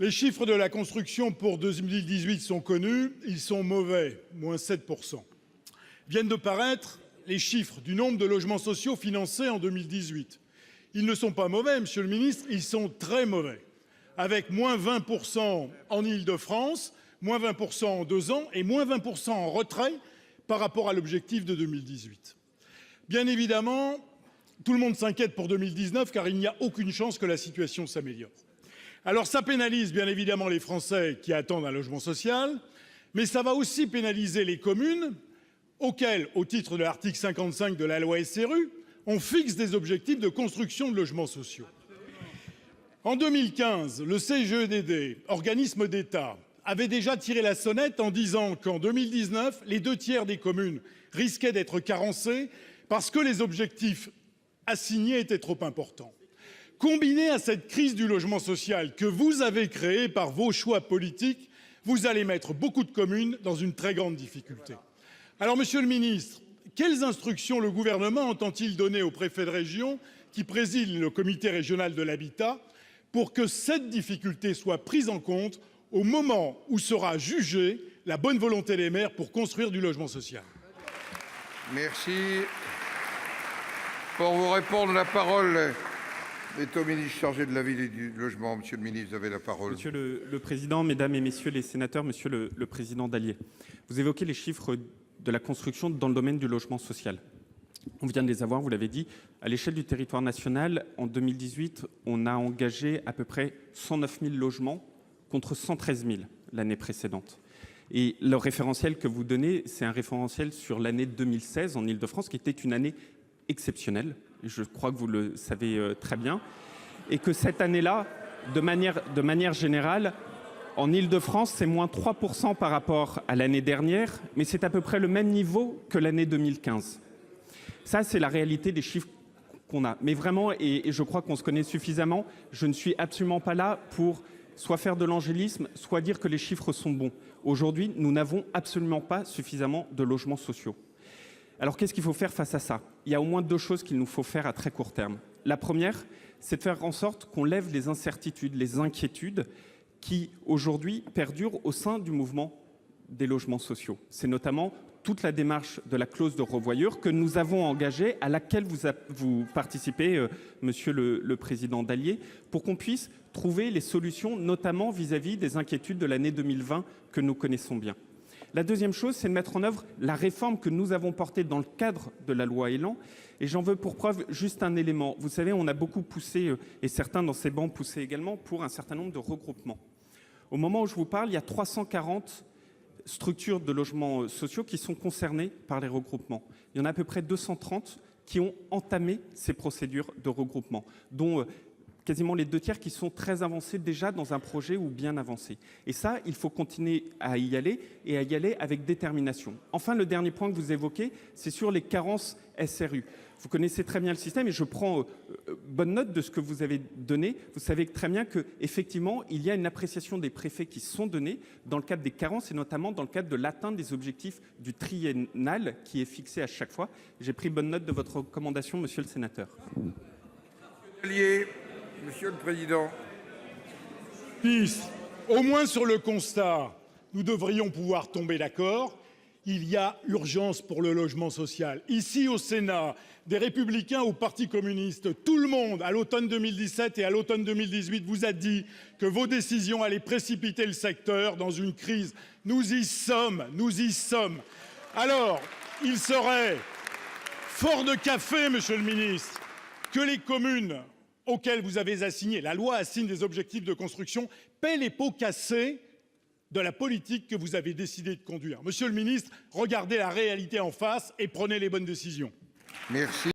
Les chiffres de la construction pour 2018 sont connus, ils sont mauvais, moins 7%. Viennent de paraître les chiffres du nombre de logements sociaux financés en 2018. Ils ne sont pas mauvais, monsieur le ministre, ils sont très mauvais, avec moins 20% en Île-de-France, moins 20% en 2 ans et moins 20% en retrait par rapport à l'objectif de 2018. Bien évidemment, tout le monde s'inquiète pour 2019 car il n'y a aucune chance que la situation s'améliore. Alors ça pénalise bien évidemment les Français qui attendent un logement social, mais ça va aussi pénaliser les communes auxquelles, au titre de l'article 55 de la loi SRU, on fixe des objectifs de construction de logements sociaux. En 2015, le CGEDD, organisme d'État, avait déjà tiré la sonnette en disant qu'en 2019, les 2/3 des communes risquaient d'être carencées parce que les objectifs assignés étaient trop importants. Combiné à cette crise du logement social que vous avez créée par vos choix politiques, vous allez mettre beaucoup de communes dans une très grande difficulté. Alors, monsieur le ministre, quelles instructions le gouvernement entend-il donner au préfet de région qui préside le comité régional de l'habitat pour que cette difficulté soit prise en compte au moment où sera jugée la bonne volonté des maires pour construire du logement social? Merci. Pour vous répondre, la parole est au ministre chargé de la ville et du logement. Monsieur le ministre, vous avez la parole. Monsieur le Président, Mesdames et Messieurs les sénateurs, Monsieur le Président Dallier, vous évoquez les chiffres de la construction dans le domaine du logement social. On vient de les avoir, vous l'avez dit. À l'échelle du territoire national, en 2018, on a engagé à peu près 109 000 logements contre 113 000 l'année précédente. Et le référentiel que vous donnez, c'est un référentiel sur l'année 2016 en Île-de-France, qui était une année exceptionnelle. Je crois que vous le savez très bien. Et que cette année-là, de manière générale, en Île-de-France, c'est moins 3% par rapport à l'année dernière, mais c'est à peu près le même niveau que l'année 2015. Ça, c'est la réalité des chiffres qu'on a. Mais vraiment, et je crois qu'on se connaît suffisamment, je ne suis absolument pas là pour soit faire de l'angélisme, soit dire que les chiffres sont bons. Aujourd'hui, nous n'avons absolument pas suffisamment de logements sociaux. Alors, qu'est-ce qu'il faut faire face à ça? Il y a au moins 2 choses qu'il nous faut faire à très court terme. La première, c'est de faire en sorte qu'on lève les incertitudes, les inquiétudes qui, aujourd'hui, perdurent au sein du mouvement des logements sociaux. C'est notamment toute la démarche de la clause de revoyure que nous avons engagée, à laquelle vous participez, Monsieur le Président Dallier, pour qu'on puisse trouver les solutions, notamment vis-à-vis des inquiétudes de l'année 2020 que nous connaissons bien. La deuxième chose, c'est de mettre en œuvre la réforme que nous avons portée dans le cadre de la loi Elan. Et j'en veux pour preuve juste un élément. Vous savez, on a beaucoup poussé, et certains dans ces bancs poussaient également, pour un certain nombre de regroupements. Au moment où je vous parle, il y a 340 structures de logements sociaux qui sont concernées par les regroupements. Il y en a à peu près 230 qui ont entamé ces procédures de regroupement, dont quasiment les 2/3 qui sont très avancés déjà dans un projet ou bien avancé. Et ça, il faut continuer à y aller et à y aller avec détermination. Enfin, le dernier point que vous évoquez, c'est sur les carences SRU. Vous connaissez très bien le système et je prends bonne note de ce que vous avez donné. Vous savez très bien qu'effectivement, il y a une appréciation des préfets qui sont données dans le cadre des carences et notamment dans le cadre de l'atteinte des objectifs du triennal qui est fixé à chaque fois. J'ai pris bonne note de votre recommandation, monsieur le sénateur. Monsieur le Président. Ministre, au moins sur le constat, nous devrions pouvoir tomber d'accord. Il y a urgence pour le logement social. Ici, au Sénat, des Républicains au Parti communiste, tout le monde, à l'automne 2017 et à l'automne 2018, vous a dit que vos décisions allaient précipiter le secteur dans une crise. Nous y sommes, nous y sommes. Alors, il serait fort de café, monsieur le ministre, que les communes auxquelles vous avez assigné, la loi assigne des objectifs de construction, paient les pots cassés de la politique que vous avez décidé de conduire. Monsieur le ministre, regardez la réalité en face et prenez les bonnes décisions. Merci.